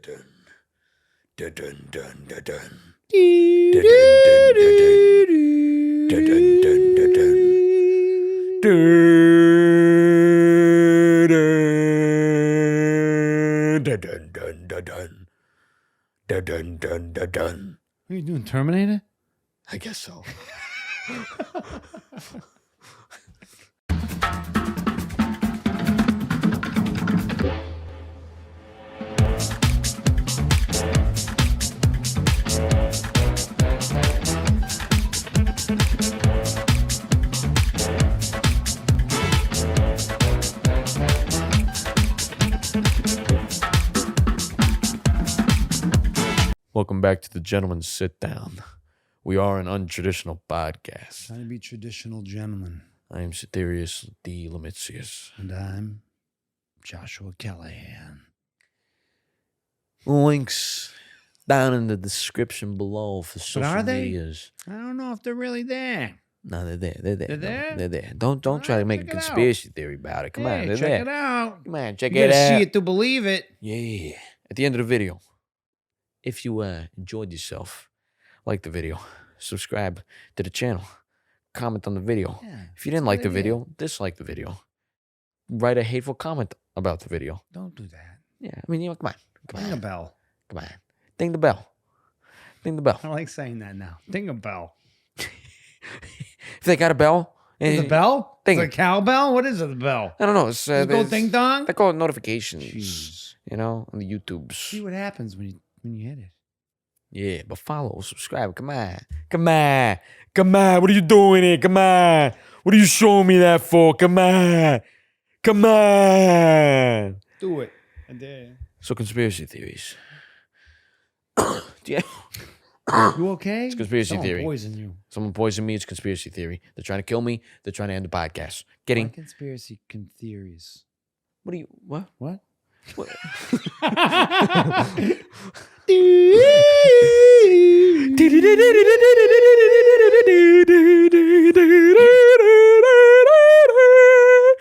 What are you doing, Terminator? I guess so. Welcome back to the Gentleman's Sit Down. We are an untraditional podcast. Trying to be traditional gentlemen. I am Cythereus D. Lemitius. And I'm Joshua Callahan. Links down in the description below for social are they? medias. I don't know if they're really there. No, they're there. They're there. They're there? They're there. Don't try to make a check it out. conspiracy theory about it. Come on, they're check there. it out. Come on, check You it gotta out. see it to believe it. Yeah. At the end of the video, if you enjoyed yourself, like the video, subscribe to the channel, comment on the video. Yeah, If you didn't like the idea. video, dislike the video. Write a hateful comment about the video. Don't do that. Yeah, I mean, come on. Ding a bell. Come on. Ding the bell. Ding the bell. I like saying that now. Ding a bell. If they got a bell. Is it a bell? Ding. Is it a cowbell? What is it, a bell? I don't know. It's, Does it go ding dong? They call it notifications. Jeez. You know, on the YouTubes. See what happens when you hit it. Yeah, but follow, subscribe. Come on. Come on. Come on. What are you doing here? Come on. What are you showing me that for? Come on. Come on. Do it. I dare. So, conspiracy theories. Yeah. You okay? It's conspiracy Someone theory. poison you. Someone poisoned me. It's conspiracy theory. They're trying to kill me. They're trying to end the podcast. Getting. What conspiracy theories? What do you. What? What? What?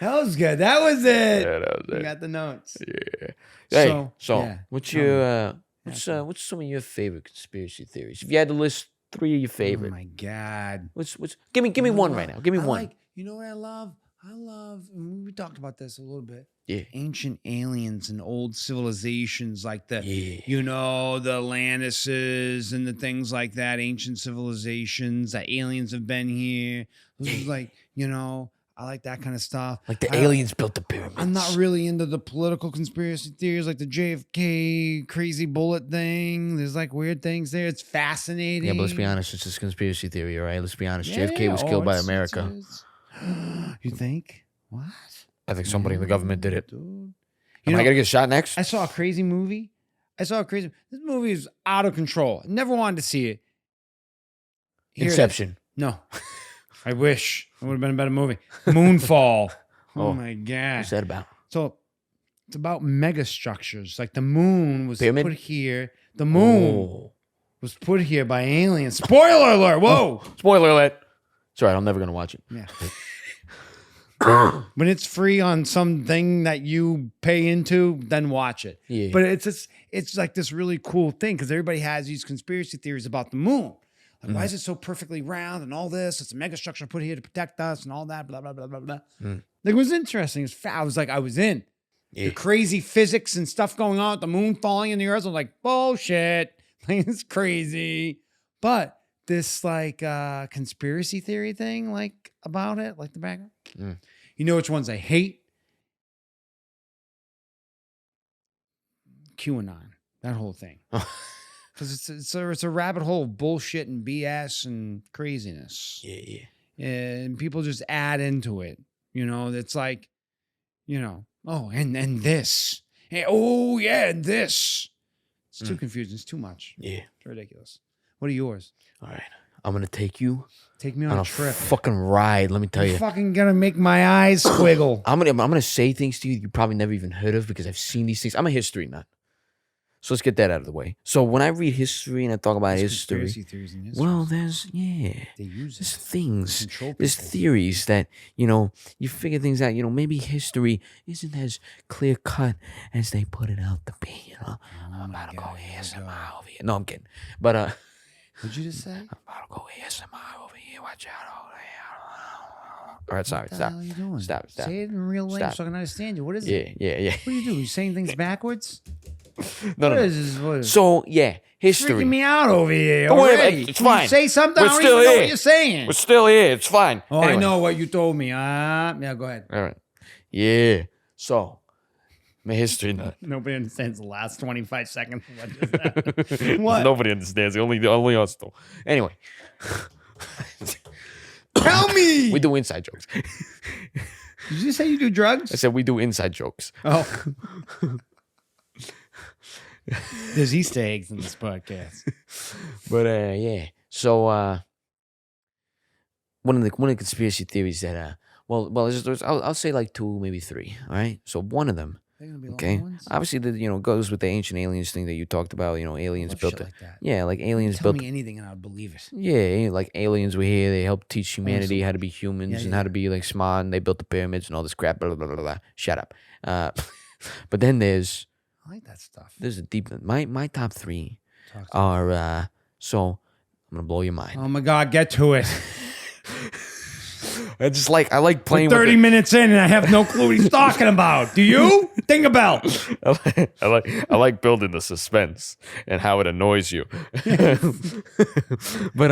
That was good. That was it. Yeah, that was You it. got the notes. Yeah. Hey, so yeah. what's Tell your me. what's some of your favorite conspiracy theories? If you had to list 3 of your favorite, Oh my God. what's give me You know one what? right now. Give me I one. like- you know what I love? I love, and we talked about this a little bit. Yeah. Ancient aliens and old civilizations like the, Yeah. the Atlantises and the things like that, ancient civilizations, that aliens have been here. Those is like, I like that kind of stuff. Like the I- aliens built the pyramids. I'm not really into the political conspiracy theories like the JFK crazy bullet thing. There's like weird things there. It's fascinating. Yeah, but let's be honest. It's just conspiracy theory, all right? Let's be honest. Yeah, JFK was killed by America. You think? What? I think somebody in the government did it. Dude. Am You I know, gonna get shot next? I saw a crazy movie. This movie is out of control. I never wanted to see it. Here it is. Inception. No. I wish. It would have been a better movie. Moonfall. Oh. Oh my God. What's that about? So it's about mega structures. Like the moon was Pyramid? put here. The moon Oh. was put here by aliens. Spoiler alert. Whoa. Spoiler alert. It's all right. I'm never gonna watch it. Yeah. When it's free on something that you pay into, then watch it. Yeah. But it's like this really cool thing because everybody has these conspiracy theories about the moon. Like, why is it so perfectly round and all this? It's a mega structure put here to protect us and all that, blah, blah, blah, blah, blah. Like, it was interesting. I was like, I was in. Yeah. The crazy physics and stuff going on with the moon falling in the earth. I was like, bullshit. Like, it's crazy. But this like conspiracy theory thing, like about it, like the background. You know which ones I hate? QAnon, that whole thing. Because it's a rabbit hole of bullshit and BS and craziness. Yeah. And people just add into it. It's like, oh, and this. Hey, oh, yeah, and this. It's too confusing. It's too much. Yeah. It's ridiculous. What are yours? All right. I'm gonna take you Take me on on a a trip. fucking ride. Let me tell You're you. fucking gonna make my eyes squiggle. I'm gonna say things to you probably never even heard of because I've seen these things. I'm a history nut. So let's get that out of the way. So when I read history and I talk about There's history, conspiracy theories in history. well, They there's use there's it. things, Control there's people. theories that you figure things out. Maybe history isn't as clear cut as they put it out to be. Oh I'm my about to go God, here we ASMR go. over here. No, I'm kidding. But What'd you just say? I'm about to go ASMR over here. Watch out over here. All right, sorry, What the stop. hell are you doing? Stop. Say it in real language Stop. so I can understand you. What is it? Yeah. What do you do? You saying things backwards? No. What is this? What is So yeah, history. freaking me out over here Don't worry about already. it. It's When you fine. say something, We're I don't still even know here. what you're saying. We're still here. It's fine. Oh, Anyway. I know what you told me. Yeah, go ahead. All right. Yeah. So, I'm a history nut. Nobody understands the last 25 seconds. Of what just happened. What? Nobody understands. Only us though. Anyway. Tell me. We do inside jokes. Did you say you do drugs? I said we do inside jokes. Oh. There's Easter eggs in this podcast. But yeah. So one of the conspiracy theories that I'll say like 2, maybe 3. All right. So one of them. They're gonna be Okay. long ones? Obviously, goes with the ancient aliens thing that you talked about. Aliens Love built shit it. like that. Yeah, like aliens Tell built. me anything and I'd believe it. Yeah, like aliens were here. They helped teach humanity how to be humans Yeah, and yeah. how to be like smart. And they built the pyramids and all this crap. Blah blah blah blah. Blah. Shut up. But then there's I like that stuff. a deep. My top 3 Talk to me. are so I'm gonna blow your mind. Oh my God, get to it. I like playing We're with 30 minutes in and I have no clue what he's talking about. Do you? Think about. I like building the suspense and how it annoys you. But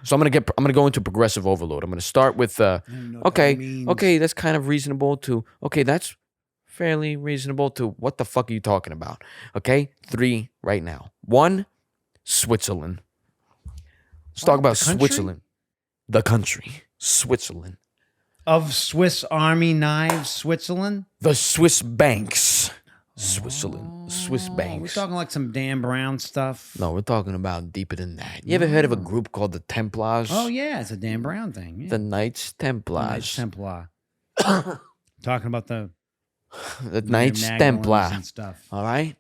so I'm gonna go into progressive overload. I'm gonna start with know what that means. okay, that's kind of reasonable to that's fairly reasonable to what the fuck are you talking about? Okay, 3 right now. 1, Switzerland. Let's talk about the country? Switzerland. The country, Switzerland. Of Swiss Army knives, Switzerland? The Swiss banks. Switzerland. Swiss We're banks. talking like some Dan Brown stuff. No, we're talking about deeper than that. You ever heard of a group called the Templars? Oh, yeah, it's a Dan Brown thing. Yeah. The Knights Templars. Knights Templar. Talking about the The Knights Magdalens Templar. and stuff. All right?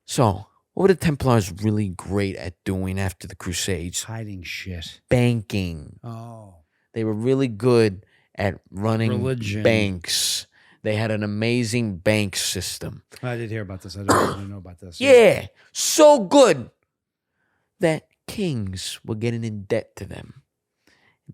So, what were the Templars really great at doing after the Crusades? Hiding shit. Banking. Oh. They were really good at running Religion. banks. They had an amazing bank system. I did hear about this. I don't really know about this. Yeah, so good that kings were getting in debt to them.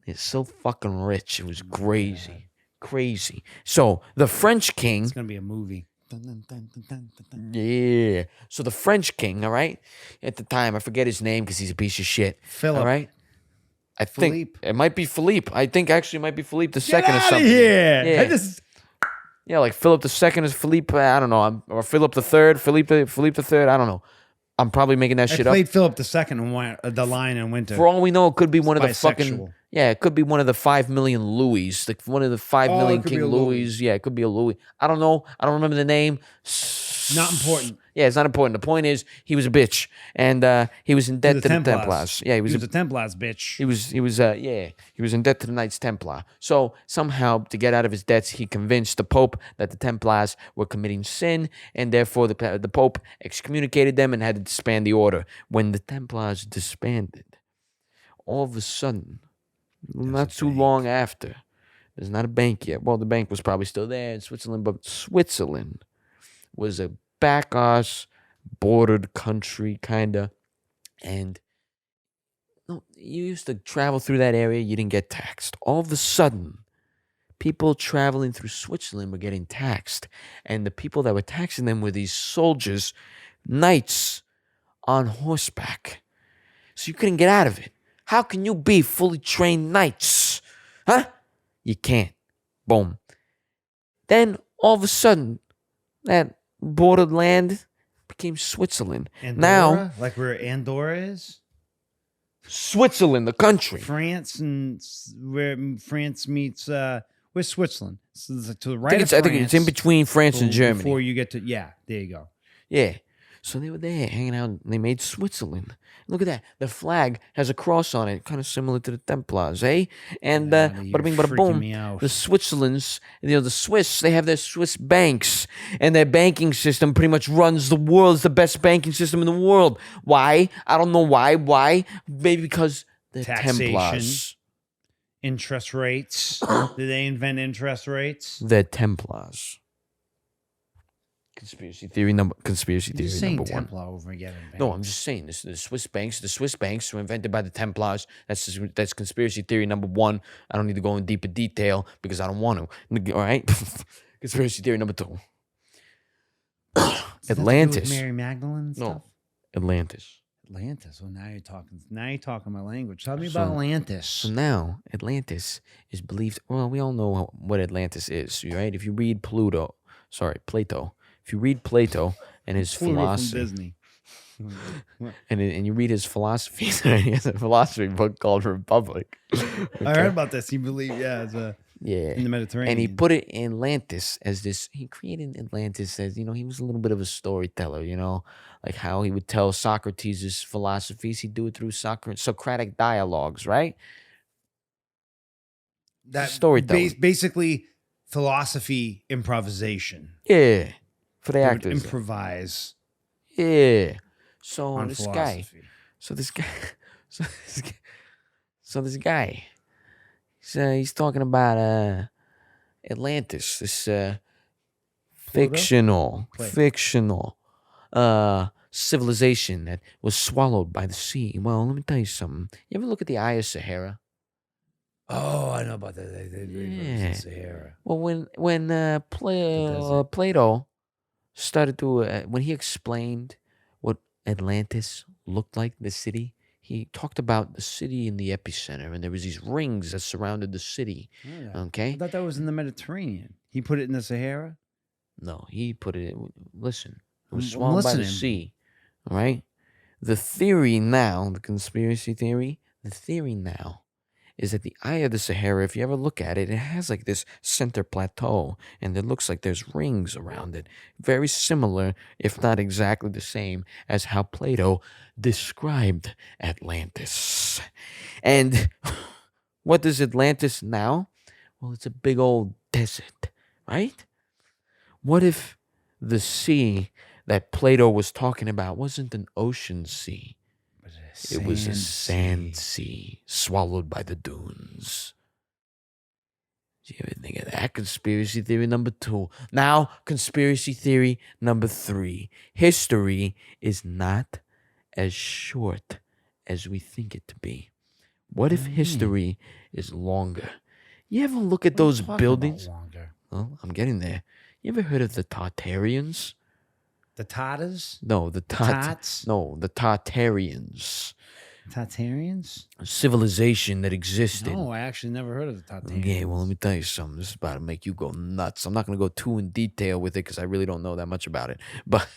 They're so fucking rich. It was crazy. Crazy. So the French king. It's going to be a movie. Dun, dun, dun, dun, dun, dun, dun. Yeah. So the French king, all right, at the time, I forget his name because he's a piece of shit. Philip. All right. I think Philippe. it might be Philippe. I think actually it might be Philippe the Get second or out of something. here. Yeah. I just, Yeah, like Philip the second is Philippe. I don't know. Or Philip the third. Philippe the third. I don't know. I'm probably making that I shit up. played Philip II and went the line and went to. For all we know, it could be one of the fucking. Bisexual. Yeah, it could be one of the 5 million Louis. Like one of the 5 Oh, million it could be King a Louis. Louis. Yeah, it could be a Louis. I don't know. I don't remember the name. Not important. Yeah, it's not important. The point is, he was a bitch, and he was in debt to the Templars. Yeah, he was a Templars bitch. He was he was in debt to the Knights Templar. So somehow to get out of his debts, he convinced the Pope that the Templars were committing sin, and therefore the Pope excommunicated them and had to disband the order. When the Templars disbanded, all of a sudden, not too long after, there's not a bank yet. Well, the bank was probably still there in Switzerland, but Switzerland was a back-ass bordered country, kinda, and no, you used to travel through that area, you didn't get taxed. All of a sudden, people traveling through Switzerland were getting taxed, and the people that were taxing them were these soldiers, knights on horseback. So you couldn't get out of it. How can you be fully trained knights? Huh? You can't. Boom. Then, all of a sudden, that bordered land became Switzerland. Andorra? Now, Like where Andorra is? Switzerland, the country. France and where France meets where's Switzerland? So it's like to the right I think of it's in France between France and Germany. before you get to there you go. Yeah. So they were there hanging out. And they made Switzerland. Look at that. The flag has a cross on it, kind of similar to the Templars, eh? And Get outta here, bada bing, bada freaking boom. me out. The Switzerlands, the Swiss, they have their Swiss banks, and their banking system pretty much runs the world. It's the best banking system in the world. Why? I don't know why. Why? Maybe because the Taxation. Templars. Interest rates. Did they invent interest rates? The Templars. Conspiracy theory number You're saying one. Templar over again. No, I'm just saying this. The Swiss banks were invented by the Templars. That's conspiracy theory number one. I don't need to go in deeper detail because I don't want to. All right. Conspiracy theory number two. Atlantis. Mary Magdalene and stuff? No, Atlantis. Atlantis. Well, now you're talking my language. Tell me about Atlantis. So now Atlantis is believed. Well, we all know what Atlantis is, right? If you read Plato, if you read Plato and his philosophy, from Disney. and you read his philosophy, he has a philosophy book called Republic. I heard about this. He believed, in the Mediterranean. And he put it in Atlantis as this. He created Atlantis as, he was a little bit of a storyteller, like how he would tell Socrates' philosophies. He'd do it through Socratic dialogues, right? That storytelling. Basically, philosophy improvisation. Yeah. For the They would actors. improvise. Yeah. So on this philosophy. guy. He's talking about Atlantis, this fictional civilization that was swallowed by the sea. Well, let me tell you something. You ever look at the Eye of Sahara? Oh, I know about that. They Yeah. Sahara. Well, when Plato started to when he explained what Atlantis looked like, the city, he talked about the city in the epicenter, and there was these rings that surrounded the city. Yeah. Okay. I thought that was in the Mediterranean. He put it in the Sahara. No, he put it. Listen, it was I'm swallowed by the listening. sea. All right. The theory now, the conspiracy theory, is that the Eye of the Sahara, if you ever look at it, it has like this center plateau, and it looks like there's rings around it. Very similar, if not exactly the same, as how Plato described Atlantis. And what is Atlantis now? Well, it's a big old desert, right? What if the sea that Plato was talking about wasn't an ocean sea? It was a sand sea swallowed by the dunes. Do you ever think of that? Conspiracy theory number 2. Now, conspiracy theory number 3. History is not as short as we think it to be. What if history is longer? You ever look at those buildings? Well, I'm getting there. You ever heard of the Tartarians? The Tatars? No, the Tats? No, the Tartarians. Tartarians? A civilization that existed. No, I actually never heard of the Tartarians. Okay, well, let me tell you something. This is about to make you go nuts. I'm not going to go too in detail with it because I really don't know that much about it. But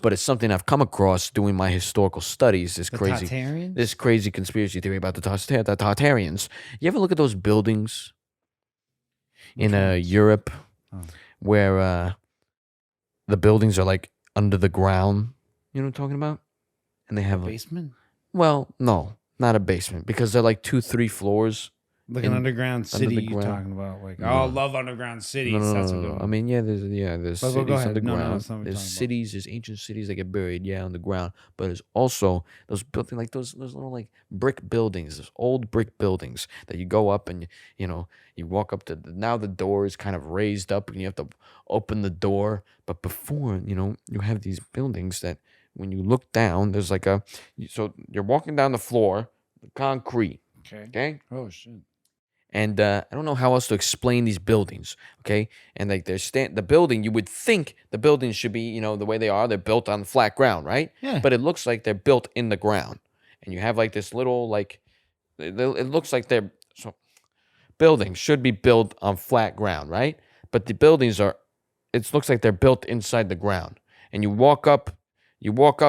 but it's something I've come across doing my historical studies. This crazy conspiracy theory about the Tartarians. You ever look at those buildings in Europe where the buildings are like under the ground? You know what I'm talking about? And they have a basement? Well, no, not a basement, because they're like 2-3 floors. Like an underground city you're talking about. Like, I love underground cities. No. I mean, there's cities underground. There's cities, there's ancient cities that get buried, underground. But there's also those buildings, like those little like brick buildings, those old brick buildings that you go up and you walk up to. Now the door is kind of raised up and you have to open the door. But before, you have these buildings that when you look down, there's like so you're walking down the floor, the concrete. Okay. Oh shit. And I don't know how else to explain these buildings, okay? And like the building, you would think the buildings should be, the way they are. They're built on flat ground, right? Yeah. But it looks like they're built in the ground. And you have like this little, like, it looks like buildings should be built on flat ground, right? But the buildings it looks like they're built inside the ground. And you walk up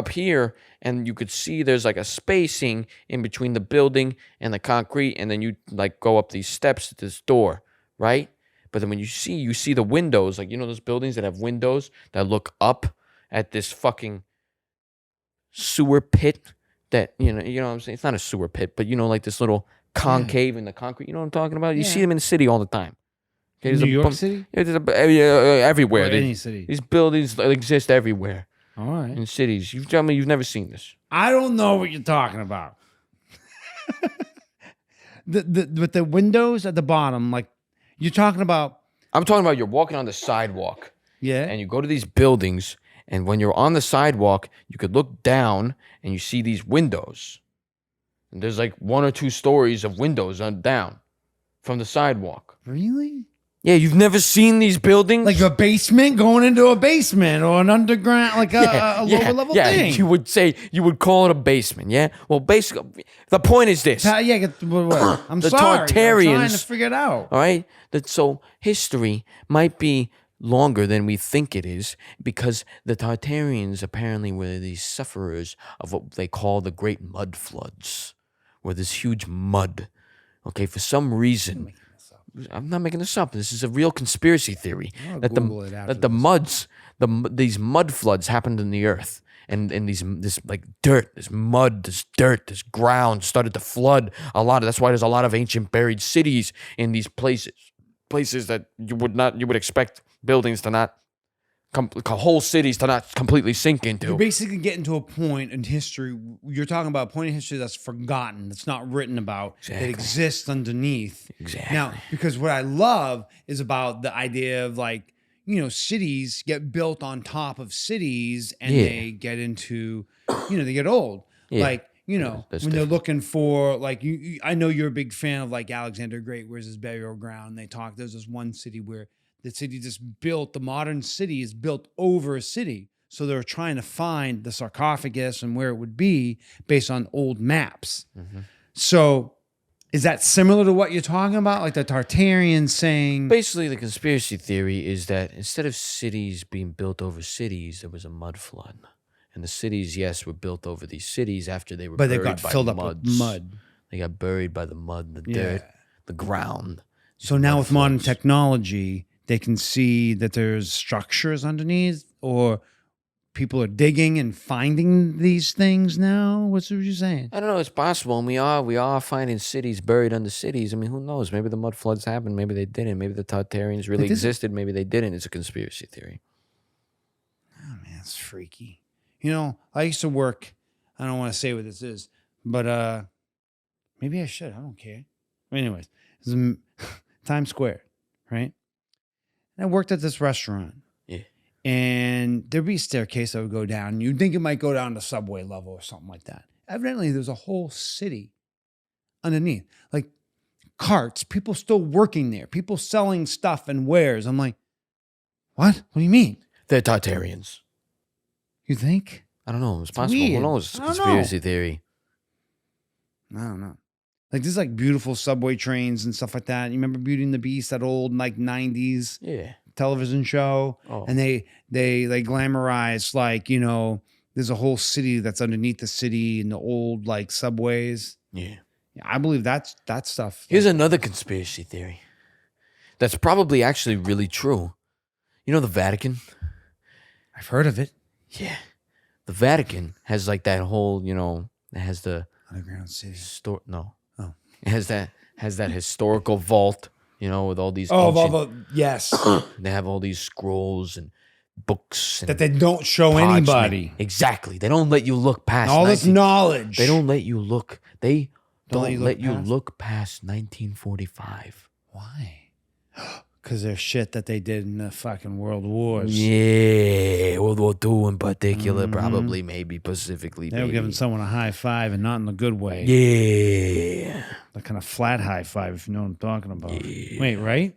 here, and you could see there's like a spacing in between the building and the concrete, and then you like go up these steps to this door, right? But then when you see the windows, like those buildings that have windows that look up, at this fucking sewer pit that, you know what I'm saying? It's not a sewer pit, but, like this little concave in the concrete. You know what I'm talking about? You see them in the city all the time. Okay, New York City? Yeah, everywhere. Or any city? These buildings exist everywhere. All right. In cities. You tell me you've never seen this. I don't know what you're talking about. With the windows at the bottom, like you're talking about. I'm talking about you're walking on the sidewalk. Yeah. And you go to these buildings, and when you're on the sidewalk, you could look down and you see these windows. And there's like 1 or 2 stories of windows down from the sidewalk. Really? Yeah, you've never seen these buildings? Like a basement going into a basement or an underground, like a lower level thing. You would call it a basement, yeah? Well, basically, the point is this. I'm The sorry. I'm Tartarians, trying to figure it out. all right? So history might be longer than we think it is because the Tartarians apparently were these sufferers of what they call the Great Mud Floods, where this huge mud, okay, for some reason... I'm not making this up. This is a real conspiracy theory that these mud floods happened in the earth, and this like dirt, this mud, this ground started to flood a lot. That's why there's a lot of ancient buried cities in these places that you would expect buildings to not. Whole cities to not completely sink into. You're basically getting to a point in history. You're talking about a point in history that's forgotten, that's not written about, that exists underneath. Exactly. Now, because what I love is about the idea of like, cities get built on top of cities and they get into, they get old. Yeah. Like, when they're looking for like, I know you're a big fan of like Alexander the Great, where's his burial ground? There's this one city where the city just built, the modern city is built over a city. So they're trying to find the sarcophagus and where it would be based on old maps. Mm-hmm. So is that similar to what you're talking about? Like the Tartarians saying... Basically, the conspiracy theory is that instead of cities being built over cities, there was a mud flood. And the cities, yes, were built over these cities after they were buried by they got filled up with mud. They got buried by the mud, the dirt, the ground. So now with modern technology... They can see that there's structures underneath, or people are digging and finding these things now. What's what you're saying? I don't know. It's possible, and we are finding cities buried under cities. I mean, who knows? Maybe the mud floods happened. Maybe they didn't. Maybe the Tartarians really existed. Maybe they didn't. It's a conspiracy theory. Oh man, it's freaky. I used to work. I don't want to say what this is, but maybe I should. I don't care. Anyways, this is Times Square, right? And I worked at this restaurant. Yeah. And there'd be a staircase that would go down. You'd think it might go down to subway level or something like that. Evidently, there's a whole city underneath. Like carts, people still working there, people selling stuff and wares. I'm like, what? What do you mean? They're Tartarians. You think? I don't know. It's possible. Who knows? It's a conspiracy theory. I don't know. Like there's like beautiful subway trains and stuff like that. You remember Beauty and the Beast, that old like 90s television show? Oh. And they glamorize like, there's a whole city that's underneath the city and the old like subways. Yeah. I believe that stuff. Here's another conspiracy theory that's probably actually really true. The Vatican? I've heard of it. Yeah. The Vatican has like that whole, it has the underground city. No. Oh. It has that historical vault, with all these yes. They have all these scrolls and books and that they don't show anybody. Exactly. They don't let you look past all this knowledge. They don't let you look. They don't let you look past 1945. Why? Because there's shit that they did in the fucking World Wars. Yeah, World War II in particular, probably, maybe, specifically. They were giving someone a high five and not in the good way. Yeah. The kind of flat high five, if you know what I'm talking about. Yeah. Wait, right?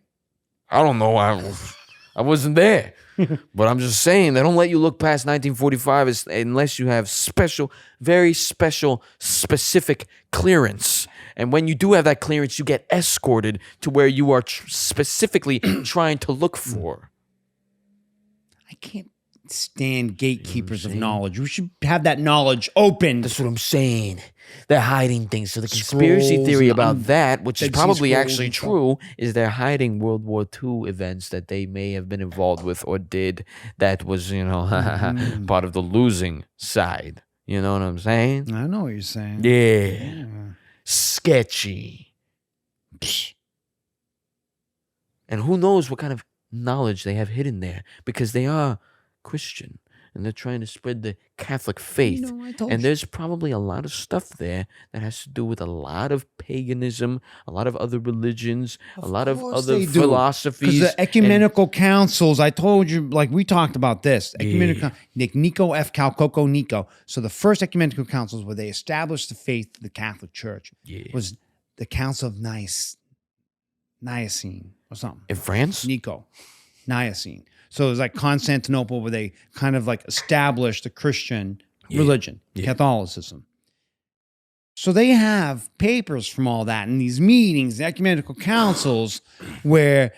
I don't know. I wasn't there. But I'm just saying, they don't let you look past 1945 unless you have very special, specific clearance. And when you do have that clearance, you get escorted to where you are specifically trying to look for. I can't stand gatekeepers of knowledge. We should have that knowledge open. That's what I'm saying. They're hiding things. So the conspiracy Scrolls theory and about that, which is Dead Sea probably Scrolls actually and stuff. true, is they're hiding World War II events that they may have been involved with or did that was, part of the losing side. You know what I'm saying? I know what you're saying. Yeah. Sketchy. And who knows what kind of knowledge they have hidden there, because they are Christian and they're trying to spread the Catholic faith. I told And you. there's probably a lot of stuff there that has to do with a lot of paganism, a lot of other religions, a lot of course other they do. philosophies. Because the ecumenical councils, I told you, like we talked about this. Ecumenical, Nico F. Calcoco Nico. So the first ecumenical councils where they established the faith of the Catholic Church was the Council of Nicene or something. In France? Nicene. So it was like Constantinople, where they kind of like established the Christian religion, Catholicism. So they have papers from all that in these meetings, the ecumenical councils, where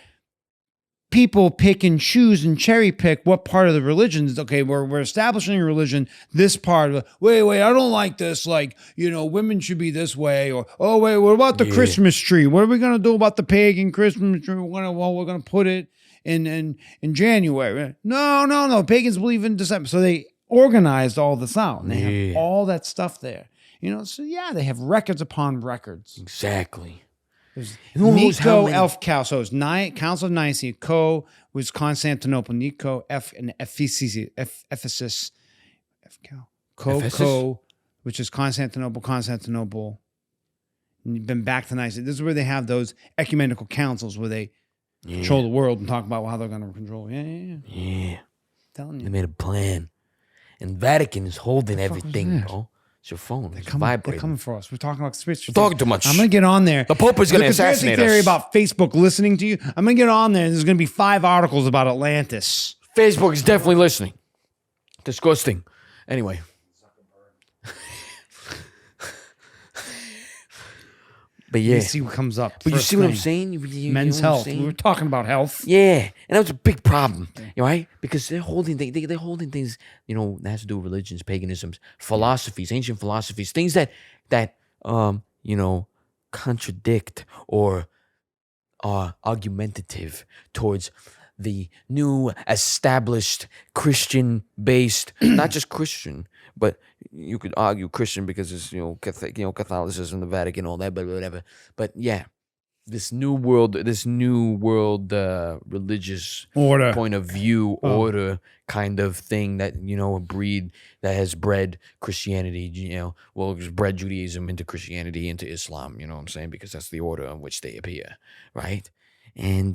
people pick and choose and cherry pick what part of the religion is okay. We're establishing a religion. This part of it. Wait, I don't like this. Like, women should be this way. Or wait, what about the Christmas tree? What are we gonna do about the pagan Christmas tree? We're gonna put it in January. No. Pagans believe in December. So they organized all this out, and they have all that stuff there. So they have records upon records. Exactly. Nico F. Cal. So it's Council of Nicaea. Co was Constantinople. Nico F. and Ephesus. F. Cal. Co, which is Constantinople. And you've been back to Nicaea. This is where they have those ecumenical councils where they control the world and talk about how they're going to control. Yeah. Telling you. They made a plan. And Vatican is holding everything, bro. It's your phone. It's vibrating. They're coming for us. We're talking about conspiracy. We're talking too much. I'm going to get on there. The Pope is going to assassinate theory us. about Facebook listening to you. I'm going to get on there, and there's going to be 5 articles about Atlantis. Facebook is definitely listening. Disgusting. Anyway. But yeah. You see what comes up. But you see what I'm saying? Men's health. We were talking about health. Yeah. And that was a big problem. Right? Because they're holding they're holding things, that has to do with religions, paganisms, philosophies, ancient philosophies, things that contradict or are argumentative towards the new established Christian-based, not just Christian, but you could argue Christian because it's Catholicism, the Vatican, all that, but whatever. But yeah, this new world religious order point of view, order kind of thing that a breed that has bred Christianity, it's bred Judaism into Christianity into Islam. You know what I'm saying? Because that's the order in which they appear, right? And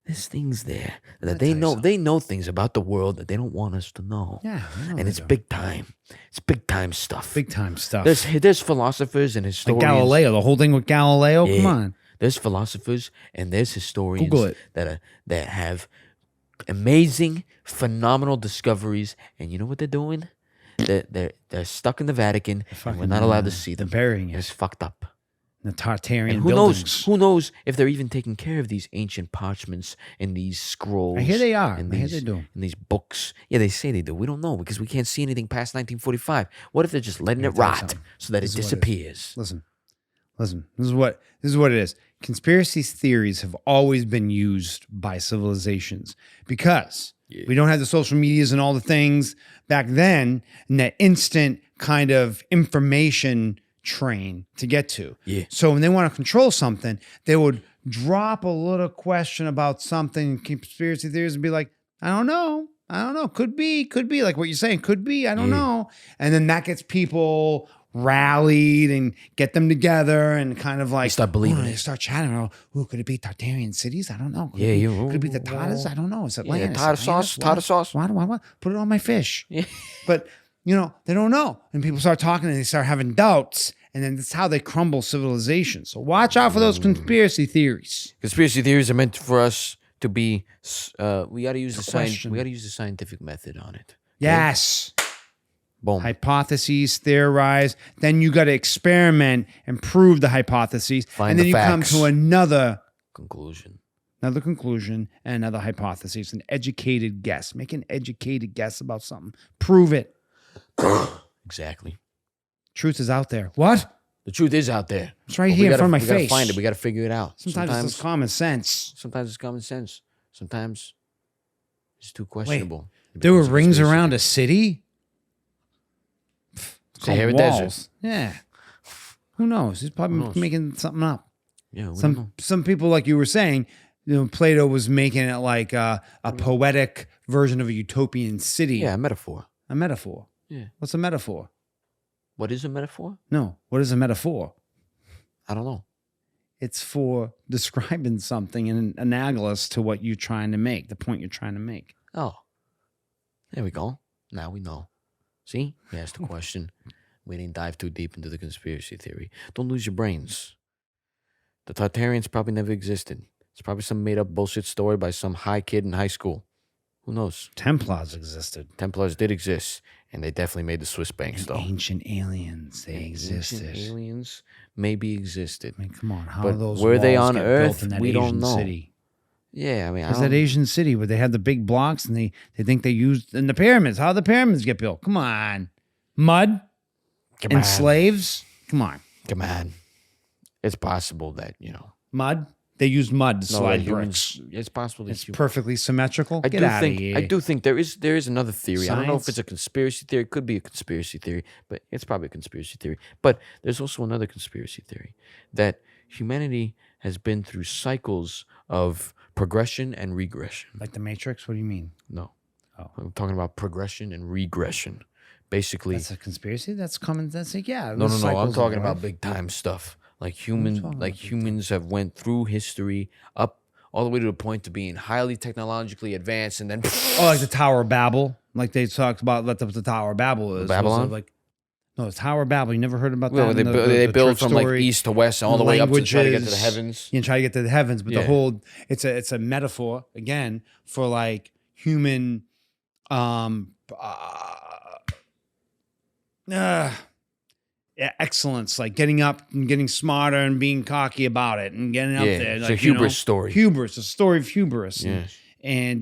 there's things there that they know things about the world that they don't want us to know. Yeah, and it's big time. It's big time stuff. Big time stuff. There's philosophers and historians. Like Galileo, the whole thing with Galileo. Yeah. Come on. There's philosophers and there's historians Google it. that have amazing, phenomenal discoveries. And you know what they're doing? They're stuck in the Vatican, and we're not allowed to see them. They're burying it. It's fucked up. The Tartarian who buildings. Who knows if they're even taking care of these ancient parchments and these scrolls? I hear they are. And I hear these, they do. And these books. Yeah, they say they do. We don't know because we can't see anything past 1945. What if they're just letting it rot so that it disappears? Listen. This is what it is. Conspiracy theories have always been used by civilizations because we don't have the social medias and all the things back then, and that instant kind of information train to get to. Yeah. So when they want to control something, they would drop a little question about something, conspiracy theories, and be like, I don't know. Could be like what you're saying. Could be. I don't know. And then that gets people rallied and get them together and kind of like they start believing They start chatting. Could it be Tartarian cities? I don't know. Could it be the Tartarus? I don't know. It's Atlantis. Tartar sauce. What? Put it on my fish. Yeah. But they don't know. And people start talking and they start having doubts. And then that's how they crumble civilization. So watch out for those conspiracy theories. Conspiracy theories are meant for us to be. We got to use We got to use the scientific method on it. Okay? Yes. Boom. Hypotheses, theorize. Then you got to experiment and prove the hypotheses. Find and then the you facts. come to another conclusion. another conclusion, and another hypothesis. An educated guess. Make an educated guess about something. Prove it. Exactly. Truth is out there. What? The truth is out there. It's right here in front of my We gotta face. find it. We gotta figure it out. Sometimes it's just common sense. Sometimes it's common sense. Sometimes it's too questionable. There were rings around a city? Sahara Desert. Yeah. Who knows? He's probably making something up. Yeah, some people, like you were saying, Plato was making it like a poetic version of a utopian city. Yeah, a metaphor. A metaphor. Yeah. What's a metaphor? What is a metaphor? No. What is a metaphor? I don't know. It's for describing something and analogous to what you're trying to make, the point you're trying to make. Oh, there we go. Now we know. See? We asked a question. We didn't dive too deep into the conspiracy theory. Don't lose your brains. The Tartarians probably never existed. It's probably some made-up bullshit story by some high kid in high school. Who knows? Templars existed. Templars did exist, and they definitely made the Swiss banks, though. Ancient aliens, they existed. Ancient aliens maybe existed. I mean, come on. How But are those were they walls on get Earth? built in that We Asian don't know. city? Yeah, I mean, There's that Asian city where they had the big blocks and they think they used in the pyramids. How the pyramids get built? Come on. Mud and slaves? Come on. Come on. It's possible that, Mud? They used mud to No, slide humans- bricks. It's possible that It's humans- perfectly symmetrical. I Get do out think of here. I do think there is another theory. I don't know if Science? it's a conspiracy theory. It could be a conspiracy theory, but it's probably a conspiracy theory. But there's also another conspiracy theory that humanity has been through cycles of progression and regression. Like the Matrix? What do you mean? No. Oh. I'm talking about progression and regression. Basically, That's a conspiracy? That's common. That's like, yeah. no. there's I'm cycles of talking about life. big time stuff. Like talking about humans have went through history up all the way to the point to being highly technologically advanced, and then Oh, like the Tower of Babel. Like they talked about what the Tower of Babel is. Babylon? Like, no, the Tower of Babel. You never heard about that? well, in they the build church from like story? east to west, all the way up to try to get to the Languages. heavens. You try to get to the heavens, but Yeah. the whole it's a metaphor again for like human excellence, like getting up and getting smarter and being cocky about it and getting up Yeah, there. it's Like, a hubris story. Hubris, a story of hubris. Yeah. And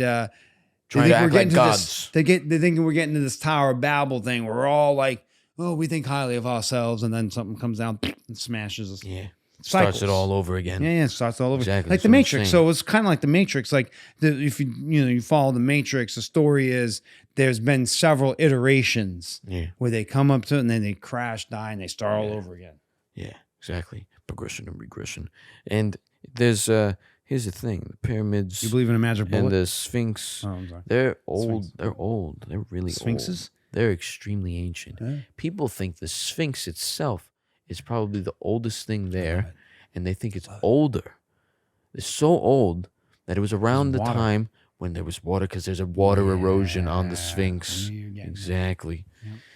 Trying to act like this. gods. They're thinking we're getting to this Tower of Babel thing. Where we're all like, oh, we think highly of ourselves, and then something comes down and smashes us. Yeah. Cycles. Starts it all over again. Yeah, it starts all over. Exactly, Like that's the what I'm Matrix. saying. So it's kind of like the Matrix. Like if you follow the Matrix, the story is there's been several iterations Yeah. where they come up to it and then they crash, die, and they start all over again. Yeah, exactly. Progression and regression. And there's here's the thing: the pyramids You believe in a magic bullet? and the Sphinx. Oh, I'm sorry. They're old. Sphinx. They're old. They're really Sphinxes? old. They're extremely ancient. Yeah. People think the Sphinx itself is probably the oldest thing there, Right. and they think it's older. It's so old that it was around the water. time when there was water, because there's a water erosion on the Yeah, Sphinx. I knew you were getting there. Exactly.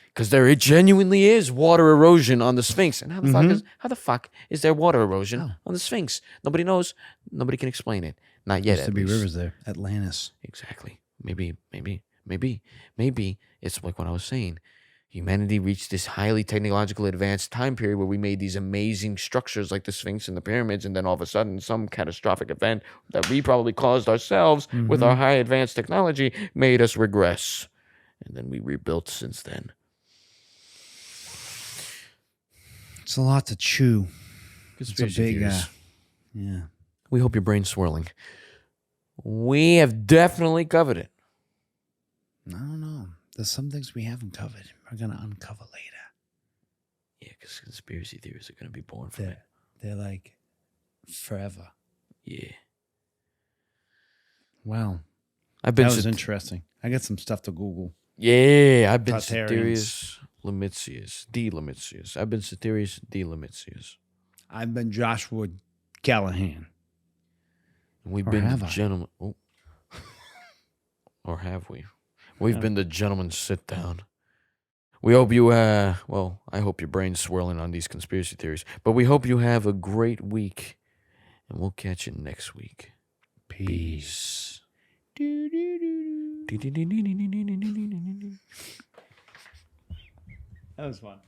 Because there genuinely is water erosion on the Sphinx. And how the fuck is there water erosion on the Sphinx? Nobody knows. Nobody can explain it. Not yet. Used to at be least. rivers there. Atlantis. Exactly. Maybe it's like what I was saying. Humanity reached this highly technologically advanced time period where we made these amazing structures like the Sphinx and the pyramids, and then all of a sudden, some catastrophic event that we probably caused ourselves with our high advanced technology made us regress. And then we rebuilt since then. It's a lot to chew. It's a Conspiracy big, theories. yeah. We hope your brain's swirling. We have definitely covered it. I don't know. There's some things we haven't covered. We're going to uncover later. Yeah, because conspiracy theories are going to be born from it. They're like forever. Yeah. Wow. I've been That was interesting. I got some stuff to Google. Yeah, I've been Tartarians. Ceterius Limitius, D. Limitius. I've been Ceterius D. Limitius. I've been Joshua Callahan. And we've Or been have the I? gentleman. Oh. Or have we? We've been the gentleman sit down. We hope you, I hope your brain's swirling on these conspiracy theories. But we hope you have a great week. And we'll catch you next week. Peace. That was fun.